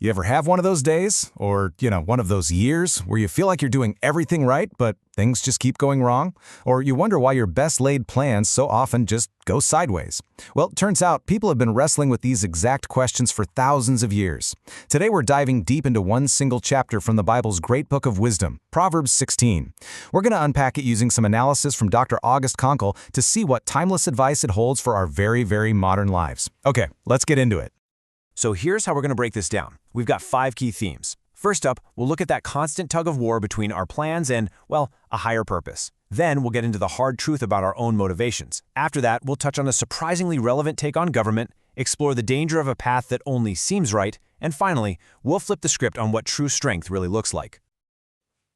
You ever have one of those days, or, one of those years where you feel like you're doing everything right, but things just keep going wrong? Or you wonder why your best laid plans so often just go sideways? Well, it turns out people have been wrestling with these exact questions for thousands of years. Today we're diving deep into one single chapter from the Bible's great book of wisdom, Proverbs 16. We're going to unpack it using some analysis from Dr. Konkel to see what timeless advice it holds for our very, very modern lives. Okay, let's get into it. So here's how we're going to break this down. We've got 5 key themes. First up, we'll look at that constant tug of war between our plans and, well, a higher purpose. Then we'll get into the hard truth about our own motivations. After that, we'll touch on a surprisingly relevant take on government, explore the danger of a path that only seems right, and finally, we'll flip the script on what true strength really looks like.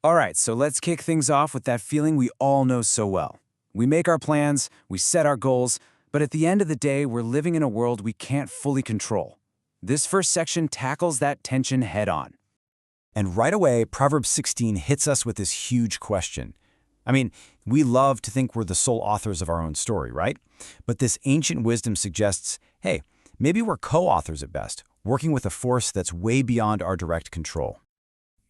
All right, so let's kick things off with that feeling we all know so well. We make our plans, we set our goals, but at the end of the day, we're living in a world we can't fully control. This first section tackles that tension head-on. And right away, Proverbs 16 hits us with this huge question. I mean, we love to think we're the sole authors of our own story, right? But this ancient wisdom suggests, hey, maybe we're co-authors at best, working with a force that's way beyond our direct control.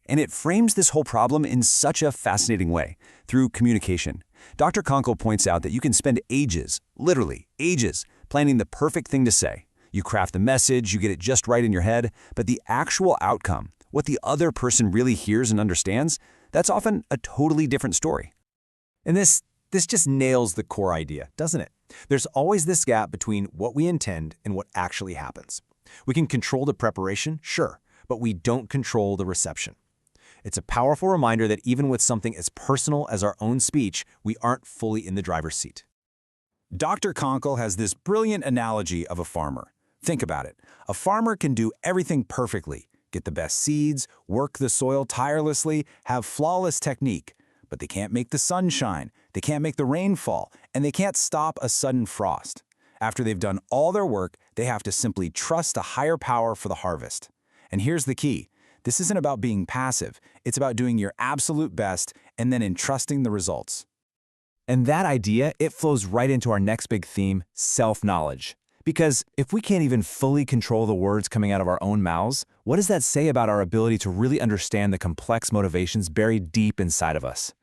And it frames this whole problem in such a fascinating way, through communication. Dr. Konkel points out that you can spend ages, literally ages, planning the perfect thing to say. You craft the message, you get it just right in your head, but the actual outcome, what the other person really hears and understands, that's often a totally different story. And this just nails the core idea, doesn't it? There's always this gap between what we intend and what actually happens. We can control the preparation, sure, but we don't control the reception. It's a powerful reminder that even with something as personal as our own speech, we aren't fully in the driver's seat. Dr. Konkel has this brilliant analogy of a farmer. Think about it. A farmer can do everything perfectly, get the best seeds, work the soil tirelessly, have flawless technique, but they can't make the sun shine, they can't make the rain fall, and they can't stop a sudden frost. After they've done all their work, they have to simply trust a higher power for the harvest. And here's the key. This isn't about being passive. It's about doing your absolute best and then entrusting the results. And that idea, it flows right into our next big theme, self-knowledge. Because if we can't even fully control the words coming out of our own mouths, what does that say about our ability to really understand the complex motivations buried deep inside of us?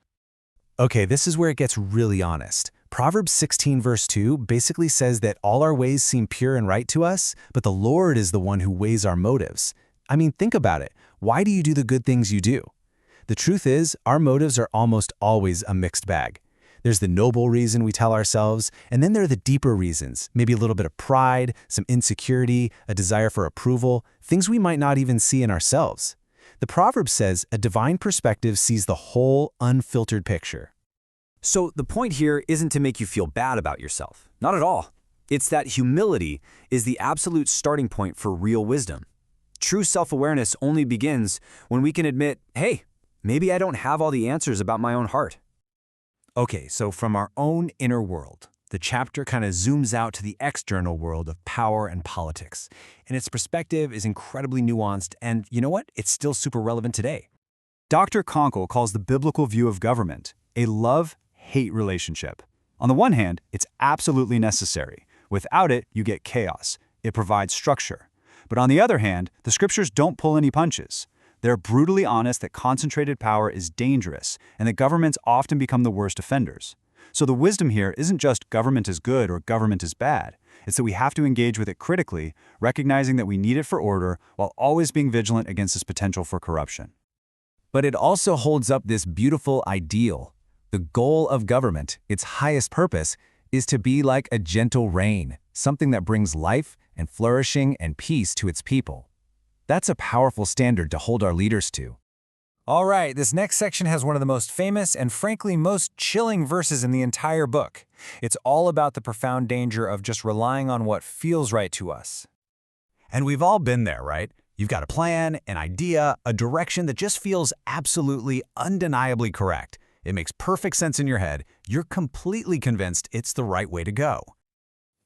Okay, this is where it gets really honest. Proverbs 16 verse 2 basically says that all our ways seem pure and right to us, but the Lord is the one who weighs our motives. I mean, think about it. Why do you do the good things you do? The truth is, our motives are almost always a mixed bag. There's the noble reason we tell ourselves, and then there are the deeper reasons, maybe a little bit of pride, some insecurity, a desire for approval, things we might not even see in ourselves. The Proverb says a divine perspective sees the whole unfiltered picture. So the point here isn't to make you feel bad about yourself. Not at all. It's that humility is the absolute starting point for real wisdom. True self-awareness only begins when we can admit, hey, maybe I don't have all the answers about my own heart. Okay, so from our own inner world, the chapter kind of zooms out to the external world of power and politics. And its perspective is incredibly nuanced, and you know what? It's still super relevant today. Dr. Konkel calls the biblical view of government a love-hate relationship. On the one hand, it's absolutely necessary. Without it, you get chaos. It provides structure. But on the other hand, the scriptures don't pull any punches. They're brutally honest that concentrated power is dangerous and that governments often become the worst offenders. So the wisdom here isn't just government is good or government is bad. It's that we have to engage with it critically, recognizing that we need it for order while always being vigilant against its potential for corruption. But it also holds up this beautiful ideal. The goal of government, its highest purpose, is to be like a gentle rain, something that brings life and flourishing and peace to its people. That's a powerful standard to hold our leaders to. All right, this next section has one of the most famous and frankly most chilling verses in the entire book. It's all about the profound danger of just relying on what feels right to us. And we've all been there, right? You've got a plan, an idea, a direction that just feels absolutely, undeniably correct. It makes perfect sense in your head. You're completely convinced it's the right way to go.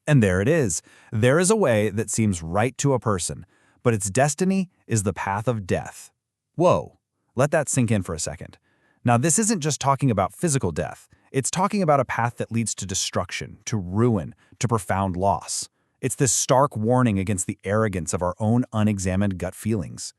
And there it is. There is a way that seems right to a person, but its destiny is the path of death. Whoa, let that sink in for a second. Now, this isn't just talking about physical death. It's talking about a path that leads to destruction, to ruin, to profound loss. It's this stark warning against the arrogance of our own unexamined gut feelings.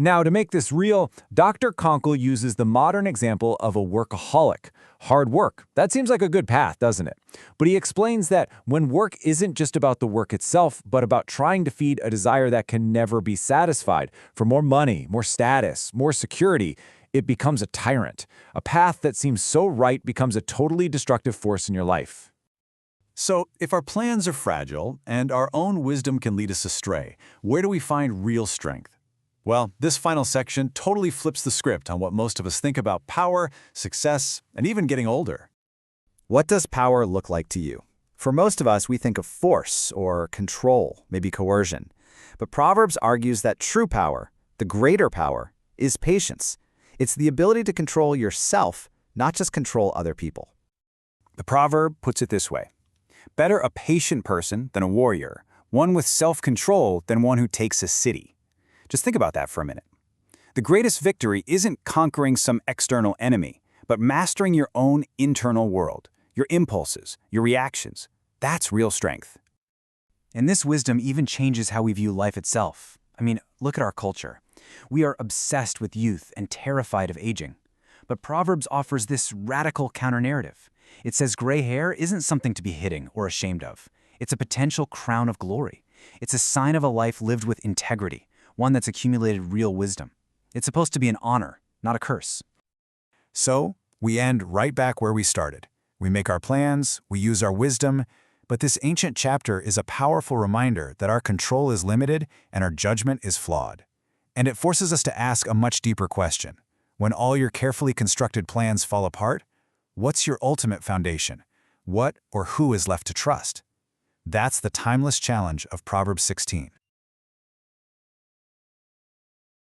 Now, to make this real, Dr. Konkel uses the modern example of a workaholic. Hard work. That seems like a good path, doesn't it? But he explains that when work isn't just about the work itself, but about trying to feed a desire that can never be satisfied, for more money, more status, more security, it becomes a tyrant. A path that seems so right becomes a totally destructive force in your life. So, if our plans are fragile and our own wisdom can lead us astray, where do we find real strength? Well, this final section totally flips the script on what most of us think about power, success, and even getting older. What does power look like to you? For most of us, we think of force or control, maybe coercion. But Proverbs argues that true power, the greater power, is patience. It's the ability to control yourself, not just control other people. The proverb puts it this way: better a patient person than a warrior, one with self-control than one who takes a city. Just think about that for a minute. The greatest victory isn't conquering some external enemy, but mastering your own internal world, your impulses, your reactions. That's real strength. And this wisdom even changes how we view life itself. I mean, look at our culture. We are obsessed with youth and terrified of aging. But Proverbs offers this radical counter-narrative. It says gray hair isn't something to be hidden or ashamed of. It's a potential crown of glory. It's a sign of a life lived with integrity, one that's accumulated real wisdom. It's supposed to be an honor, not a curse. So, we end right back where we started. We make our plans, we use our wisdom, but this ancient chapter is a powerful reminder that our control is limited and our judgment is flawed. And it forces us to ask a much deeper question. When all your carefully constructed plans fall apart, what's your ultimate foundation? What or who is left to trust? That's the timeless challenge of Proverbs 16.